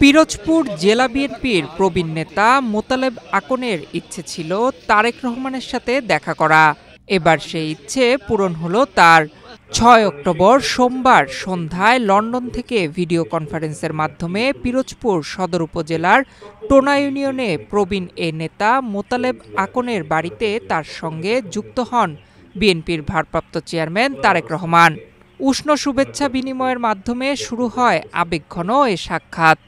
পিরোজপুর জেলা বিএনপির প্রবীণ নেতা মোতালেব আকনের ইচ্ছে ছিল তারেক রহমানের সাথে দেখা করা। এবার সেই ইচ্ছে পূরণ হলো তার। ৬ অক্টোবর সোমবার সন্ধ্যায় লন্ডন থেকে ভিডিও কনফারেন্সের মাধ্যমে পিরোজপুর সদর উপজেলার টোনা ইউনিয়নে প্রবীণ এ নেতা মোতালেব আকনের বাড়িতে তার সঙ্গে যুক্ত হন বিএনপির ভারপ্রাপ্ত চেয়ারম্যান তারেক রহমান। উষ্ণ শুভেচ্ছা বিনিময়ের মাধ্যমে শুরু হয় আবেগঘন এ সাক্ষাৎ।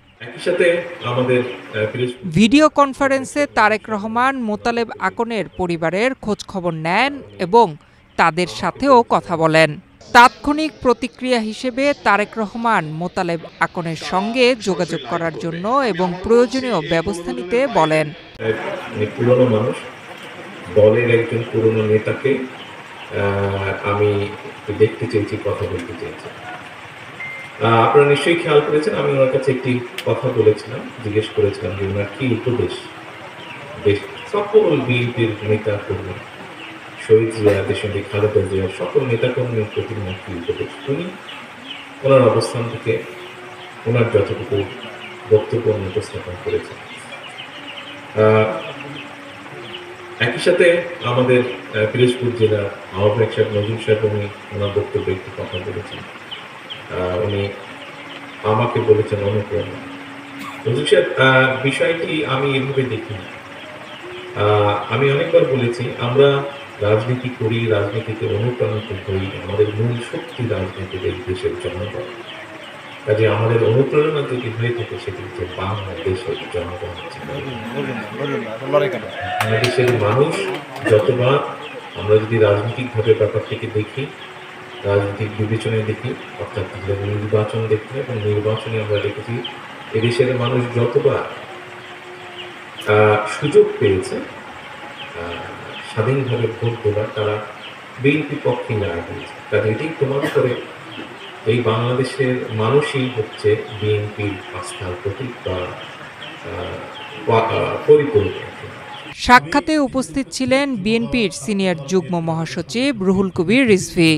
ভিডিও কনফারেন্সে তারেক রহমান মোতালেব আকনের পরিবারের খোঁজখবর নেন এবং তাদের সাথেও কথা বলেন। তাৎক্ষণিক প্রতিক্রিয়া হিসেবে তারেক রহমান মোতালেব আকনের সঙ্গে যোগাযোগ করার জন্য এবং প্রয়োজনীয় ব্যবস্থা নিতে বলেন। পুরনো মানুষ, দলের একজন পুরনো নেতাকে আমি দেখতে চেয়েছি, কথা বলতে চেয়েছি। আপনারা নিশ্চয়ই খেয়াল করেছেন, আমি ওনার কাছে একটি কথা বলেছিলাম, জিজ্ঞেস করেছিলাম যে ওনার কি উপদেশ সকল বিএনপির নেতা কর্মী, শহীদ জিয়া, দেশনেত্রী খালেদা জিয়া, সকল নেতাকর্মীর প্রতি ওনার কি উপদেশ। উনি ওনার অবস্থান থেকে ওনার যতটুকু বক্তব্য উপস্থাপন করেছেন। একই সাথে আমাদের পিরোজপুর জেলা আহ্বায়ক সাহেব নজরুল সাহেব উনি ওনার বক্তব্যে একটি কথা বলেছেন। উনি আমাকে বলেছেন অনুপ্রেরণা। নজরুল সাহেব, বিষয়টি আমি এভাবে দেখি না। আমি অনেকবার বলেছি, আমরা রাজনীতি করি, রাজনীতিতে অনুপ্রাণিত হই, আমাদের মূল শক্তি রাজনীতির এই দেশের জনগণ। কাজে আমাদের অনুপ্রেরণা যদি হয়ে থাকে সেটি হচ্ছে বাংলাদেশের জনগণ। বাংলাদেশের মানুষ যতবার আমরা যদি রাজনৈতিকভাবে ব্যাপারটিকে দেখি, রাজনৈতিক বিবেচনায় দেখি, অর্থাৎ নির্বাচন দেখি, এবং নির্বাচনে আমরা দেখেছি এদেশের মানুষ যতবার সুযোগ পেয়েছে স্বাধীনভাবে ভোট দেওয়ার, তারা বিএনপি পক্ষে রায় দিয়েছে। কাজে এটাই প্রমাণ করে এই বাংলাদেশের মানুষই হচ্ছে বিএনপির আস্থার প্রতীক বা পরিপূর্ণ। সাক্ষাতে উপস্থিত ছিলেন বিএনপির সিনিয়র যুগ্ম মহাসচিব রুহুল কবির রিজভী।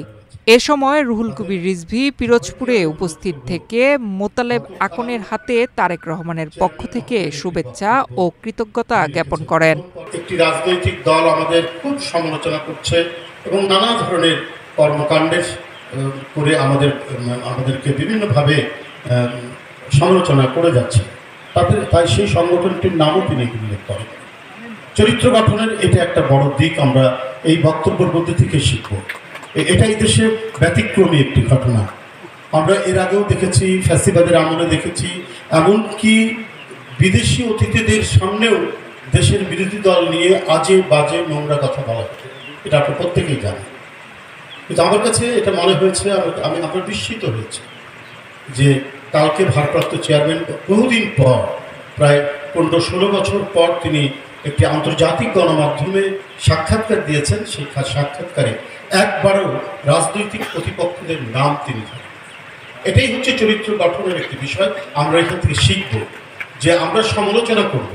এ সময় রুহুল কবির রিজভী পিরোজপুরে উপস্থিত থেকে মোতালেব আকনের হাতে তারেক রহমানের পক্ষ থেকে শুভেচ্ছা ও কৃতজ্ঞতা জ্ঞাপন করেন। একটি রাজনৈতিক দল আমাদের খুব সমালোচনা করছে এবং নানা ধরনের কর্মকাণ্ডের করে আমাদেরকে বিভিন্নভাবে সমালোচনা করে যাচ্ছে। তাই সেই সংগঠনটির নামও তিনি উল্লেখ করেন। চরিত্র গঠনের এটা একটা বড় দিক আমরা এই বক্তব্যের মধ্যে থেকে শিখব। এটাই দেশে ব্যতিক্রমী একটি ঘটনা। আমরা এর আগেও দেখেছি, ফ্যাসিবাদের আমলে দেখেছি, এমনকি বিদেশি অতিথিদের সামনেও দেশের বিরোধী দল নিয়ে আজে বাজে নোংরা কথা বলা হতো। এটা আপনি প্রত্যেকেই জানেন। কিন্তু আমার কাছে এটা মনে হয়েছে, আমরা বিস্মিত হয়েছি যে কালকে ভারপ্রাপ্ত চেয়ারম্যান বহুদিন পর, প্রায় 15-16 বছর পর তিনি একটি আন্তর্জাতিক গণমাধ্যমে সাক্ষাৎকার দিয়েছেন। সেই সাক্ষাৎকারে একবারও রাজনৈতিক প্রতিপক্ষদের নাম তিনি ধরেন। এটাই হচ্ছে চরিত্র গঠনের একটি বিষয়। আমরা এখান থেকে শিখব যে আমরা সমালোচনা করব,